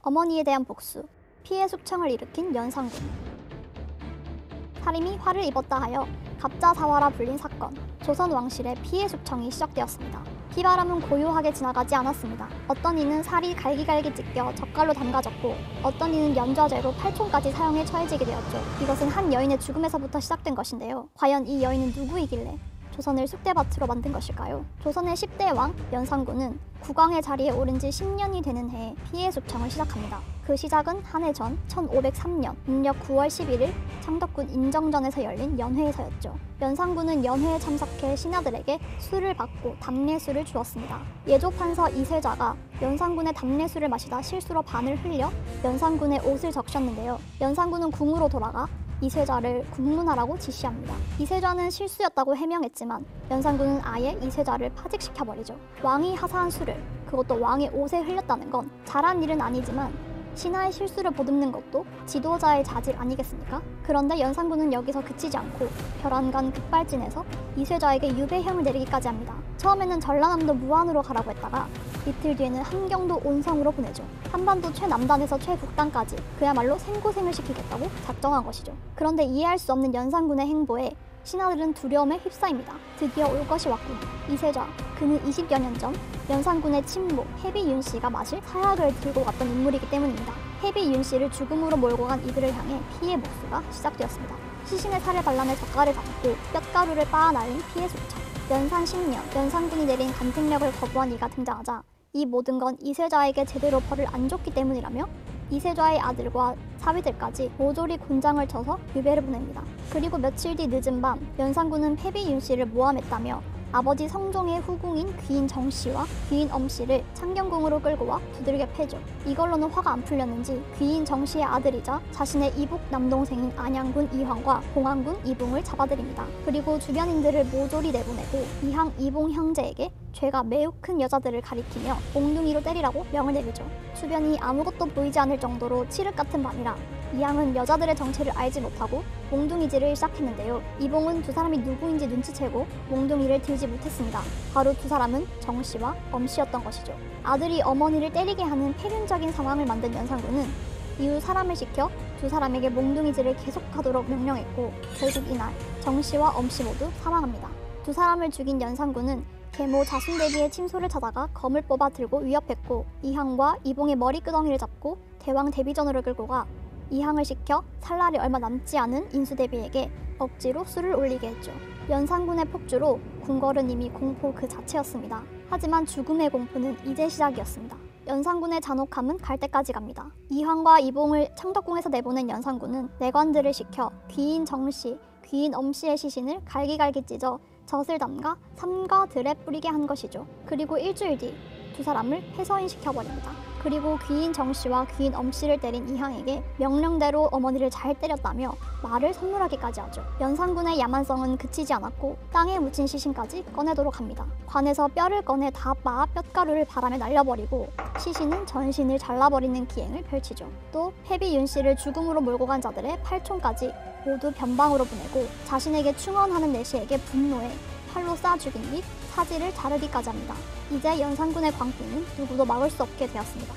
어머니에 대한 복수, 피해 숙청을 일으킨 연산군. 살인이 화를 입었다 하여 갑자사화라 불린 사건, 조선 왕실의 피해 숙청이 시작되었습니다. 피바람은 고요하게 지나가지 않았습니다. 어떤 이는 살이 갈기갈기 찢겨 젓갈로 담가졌고 어떤 이는 연좌제로 팔총까지 사형에 처해지게 되었죠. 이것은 한 여인의 죽음에서부터 시작된 것인데요. 과연 이 여인은 누구이길래 조선을 쑥대밭으로 만든 것일까요? 조선의 10대 왕 연산군은 국왕의 자리에 오른 지 10년이 되는 해에 피해 숙청을 시작합니다. 그 시작은 한 해 전 1503년 음력 9월 11일 창덕군 인정전에서 열린 연회에서였죠. 연산군은 연회에 참석해 신하들에게 술을 받고 답례술을 주었습니다. 예조판서 이세좌가 연산군의 답례술을 마시다 실수로 반을 흘려 연산군의 옷을 적셨는데요. 연산군은 궁으로 돌아가 이세좌를 국문하라고 지시합니다. 이세좌는 실수였다고 해명했지만 연산군은 아예 이세좌를 파직시켜버리죠. 왕이 하사한 술을, 그것도 왕의 옷에 흘렸다는 건 잘한 일은 아니지만 신하의 실수를 보듬는 것도 지도자의 자질 아니겠습니까? 그런데 연산군은 여기서 그치지 않고 별안간 급발진해서 이세좌에게 유배형을 내리기까지 합니다. 처음에는 전라남도 무안으로 가라고 했다가 이틀 뒤에는 함경도 온성으로 보내죠. 한반도 최남단에서 최북단까지 그야말로 생고생을 시키겠다고 작정한 것이죠. 그런데 이해할 수 없는 연산군의 행보에 신하들은 두려움에 휩싸입니다. 드디어 올 것이 왔군. 이세좌, 그는 20여 년 전 연산군의 친모 해비윤 씨가 마실 사약을 들고 갔던 인물이기 때문입니다. 해비윤 씨를 죽음으로 몰고 간 이들을 향해 피해 복수가 시작되었습니다. 시신의 살을 발라내 젓갈을 잡고 뼛가루를 빻아날린 피해 숙청. 연산 10년, 연산군이 내린 간택력을 거부한 이가 등장하자 이 모든 건 이세좌에게 제대로 벌을 안 줬기 때문이라며 이세좌의 아들과 사위들까지 모조리 곤장을 쳐서 유배를 보냅니다. 그리고 며칠 뒤 늦은 밤 연산군은 해비윤 씨를 모함했다며 아버지 성종의 후궁인 귀인 정씨와 귀인 엄씨를 창경궁으로 끌고 와 두들겨 패죠. 이걸로는 화가 안 풀렸는지 귀인 정씨의 아들이자 자신의 이복 남동생인 안양군 이황과 봉안군 이붕을 잡아들입니다. 그리고 주변인들을 모조리 내보내고 이황 이봉 형제에게 죄가 매우 큰 여자들을 가리키며 몽둥이로 때리라고 명을 내리죠. 주변이 아무것도 보이지 않을 정도로 칠흑 같은 밤이라 이황은 여자들의 정체를 알지 못하고 몽둥이질을 시작했는데요. 이봉은 두 사람이 누구인지 눈치채고 몽둥이를 들지 못했습니다. 바로 두 사람은 정씨와 엄씨였던 것이죠. 아들이 어머니를 때리게 하는 폐륜적인 상황을 만든 연산군은 이후 사람을 시켜 두 사람에게 몽둥이질을 계속하도록 명령했고 결국 이날 정씨와 엄씨 모두 사망합니다. 두 사람을 죽인 연산군은 계모 자순대비의 침소를 찾아가 검을 뽑아 들고 위협했고 이항과 이봉의 머리끄덩이를 잡고 대왕 대비전으로 끌고 가 이항을 시켜 살 날이 얼마 남지 않은 인수대비에게 억지로 술을 올리게 했죠. 연산군의 폭주로 궁궐은 이미 공포 그 자체였습니다. 하지만 죽음의 공포는 이제 시작이었습니다. 연산군의 잔혹함은 갈 때까지 갑니다. 이황과 이봉을 창덕궁에서 내보낸 연산군은 내관들을 시켜 귀인 정씨, 귀인 엄씨의 시신을 갈기갈기 찢어 젖을 담가 삼가 들에 뿌리게 한 것이죠. 그리고 일주일 뒤 두 사람을 폐서인시켜버립니다. 그리고 귀인 정씨와 귀인 엄씨를 때린 이항에게 명령대로 어머니를 잘 때렸다며 말을 선물하기까지 하죠. 연산군의 야만성은 그치지 않았고 땅에 묻힌 시신까지 꺼내도록 합니다. 관에서 뼈를 꺼내 다 빻아 뼛가루를 바람에 날려버리고 시신은 전신을 잘라버리는 기행을 펼치죠. 또 해비윤 씨를 죽음으로 몰고 간 자들의 팔총까지 모두 변방으로 보내고 자신에게 충언하는 내시에게 분노해 팔로 쏴 죽인 뒤 사지를 자르기까지 합니다. 이제 연산군의 광풍은 누구도 막을 수 없게 되었습니다.